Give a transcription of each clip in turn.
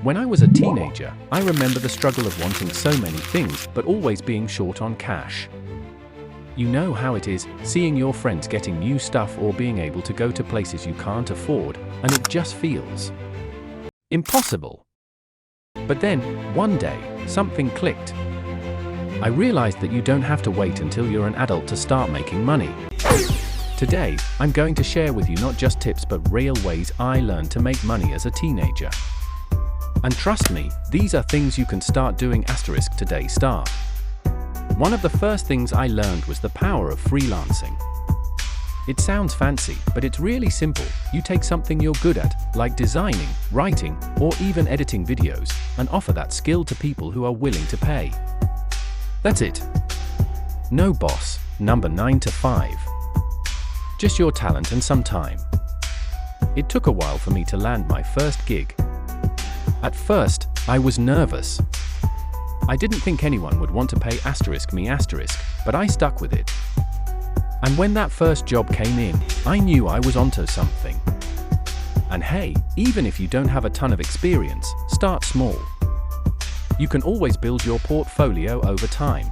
When I was a teenager, I remember the struggle of wanting so many things but always being short on cash. You know how it is, seeing your friends getting new stuff or being able to go to places you can't afford, and it just feels impossible. But then, one day, something clicked. I realized that you don't have to wait until you're an adult to start making money. Today, I'm going to share with you not just tips but real ways I learned to make money as a teenager. And trust me, these are things you can start doing today. One of the first things I learned was the power of freelancing. It sounds fancy, but it's really simple. You take something you're good at, like designing, writing, or even editing videos, and offer that skill to people who are willing to pay. That's it. No boss, number 9 to 5. Just your talent and some time. It took a while for me to land my first gig. At first, I was nervous. I didn't think anyone would want to pay me, but I stuck with it. And when that first job came in, I knew I was onto something. And hey, even if you don't have a ton of experience, start small. You can always build your portfolio over time.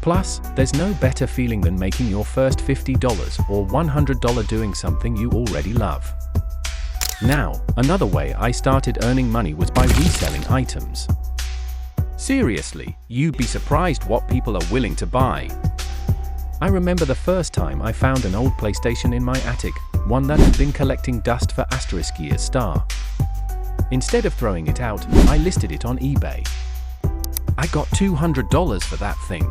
Plus, there's no better feeling than making your first $50 or $100 doing something you already love. Now, another way I started earning money was by reselling items. Seriously, you'd be surprised what people are willing to buy. I remember the first time I found an old PlayStation in my attic, one that had been collecting dust for years. Instead of throwing it out, I listed it on eBay. I got $200 for that thing.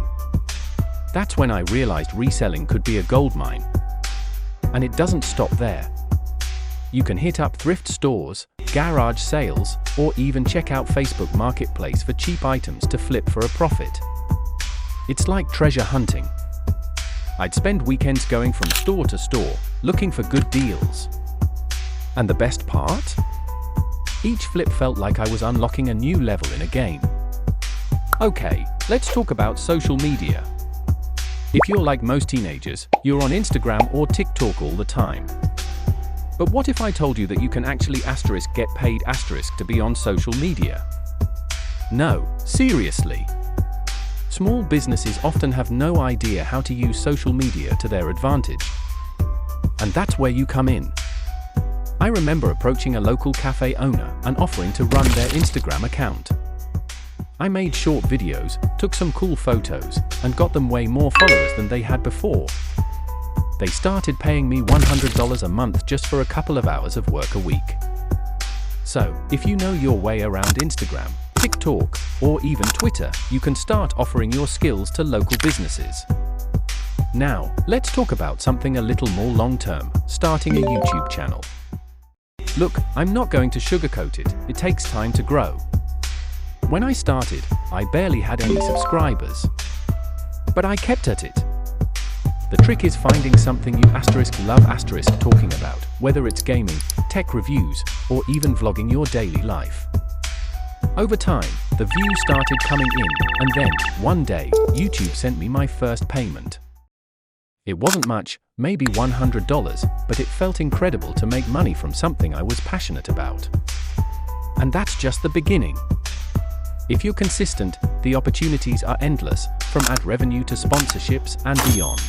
That's when I realized reselling could be a goldmine. And it doesn't stop there. You can hit up thrift stores, garage sales, or even check out Facebook Marketplace for cheap items to flip for a profit. It's like treasure hunting. I'd spend weekends going from store to store, looking for good deals. And the best part? Each flip felt like I was unlocking a new level in a game. Okay, let's talk about social media. If you're like most teenagers, you're on Instagram or TikTok all the time. But what if I told you that you can actually get paid to be on social media? No, seriously. Small businesses often have no idea how to use social media to their advantage. And that's where you come in. I remember approaching a local cafe owner and offering to run their Instagram account. I made short videos, took some cool photos, and got them way more followers than they had before. They started paying me $100 a month just for a couple of hours of work a week. So, if you know your way around Instagram, TikTok, or even Twitter, you can start offering your skills to local businesses. Now, let's talk about something a little more long-term, starting a YouTube channel. Look, I'm not going to sugarcoat it, it takes time to grow. When I started, I barely had any subscribers. But I kept at it. The trick is finding something you love talking about, whether it's gaming, tech reviews, or even vlogging your daily life. Over time, the views started coming in, and then, one day, YouTube sent me my first payment. It wasn't much, maybe $100, but it felt incredible to make money from something I was passionate about. And that's just the beginning. If you're consistent, the opportunities are endless, from ad revenue to sponsorships and beyond.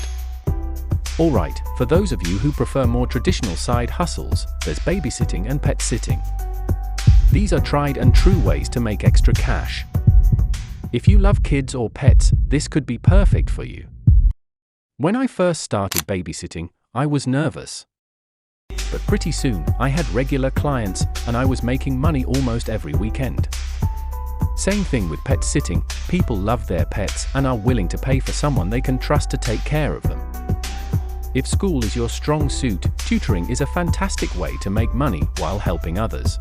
Alright, for those of you who prefer more traditional side hustles, there's babysitting and pet sitting. These are tried and true ways to make extra cash. If you love kids or pets, this could be perfect for you. When I first started babysitting, I was nervous. But pretty soon, I had regular clients, and I was making money almost every weekend. Same thing with pet sitting, people love their pets and are willing to pay for someone they can trust to take care of them. If school is your strong suit, tutoring is a fantastic way to make money while helping others.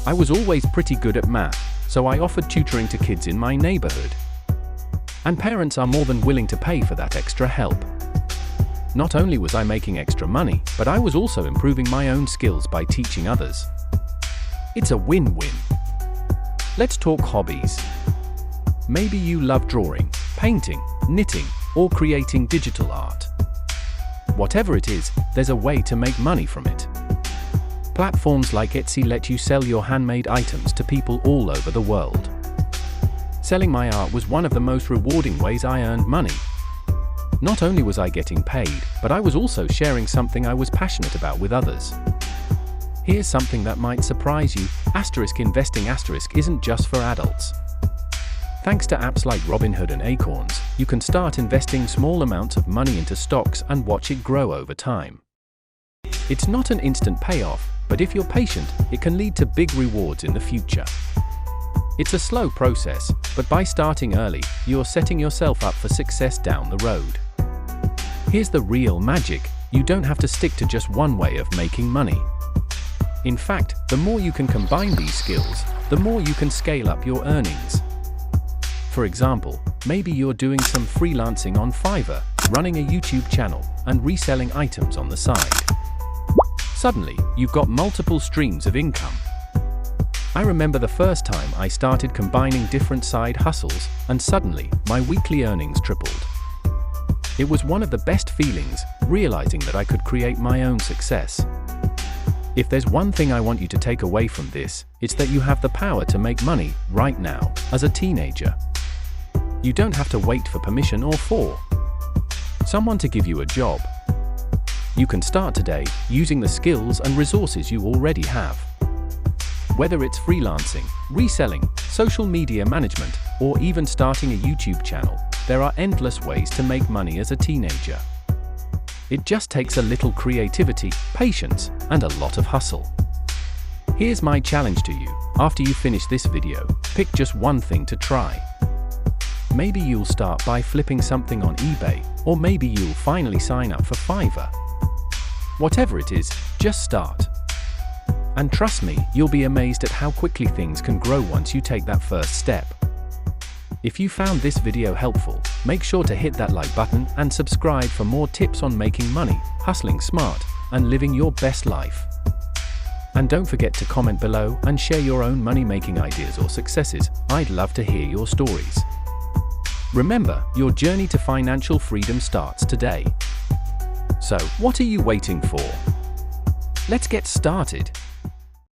I was always pretty good at math, so I offered tutoring to kids in my neighborhood. And parents are more than willing to pay for that extra help. Not only was I making extra money, but I was also improving my own skills by teaching others. It's a win-win. Let's talk hobbies. Maybe you love drawing, painting, knitting, or creating digital art. Whatever it is, there's a way to make money from it. Platforms like Etsy let you sell your handmade items to people all over the world. Selling my art was one of the most rewarding ways I earned money. Not only was I getting paid, but I was also sharing something I was passionate about with others. Here's something that might surprise you: investing isn't just for adults. Thanks to apps like Robinhood and Acorns, you can start investing small amounts of money into stocks and watch it grow over time. It's not an instant payoff, but if you're patient, it can lead to big rewards in the future. It's a slow process, but by starting early, you're setting yourself up for success down the road. Here's the real magic: you don't have to stick to just one way of making money. In fact, the more you can combine these skills, the more you can scale up your earnings. For example, maybe you're doing some freelancing on Fiverr, running a YouTube channel, and reselling items on the side. Suddenly, you've got multiple streams of income. I remember the first time I started combining different side hustles, and suddenly, my weekly earnings tripled. It was one of the best feelings, realizing that I could create my own success. If there's one thing I want you to take away from this, it's that you have the power to make money right now, as a teenager. You don't have to wait for permission or for someone to give you a job. You can start today using the skills and resources you already have. Whether it's freelancing, reselling, social media management, or even starting a YouTube channel, there are endless ways to make money as a teenager. It just takes a little creativity, patience, and a lot of hustle. Here's my challenge to you: after you finish this video, pick just one thing to try. Maybe you'll start by flipping something on eBay, or maybe you'll finally sign up for Fiverr. Whatever it is, just start. And trust me, you'll be amazed at how quickly things can grow once you take that first step. If you found this video helpful, make sure to hit that like button and subscribe for more tips on making money, hustling smart, and living your best life. And don't forget to comment below and share your own money-making ideas or successes. I'd love to hear your stories. Remember, your journey to financial freedom starts today. So, what are you waiting for? Let's get started.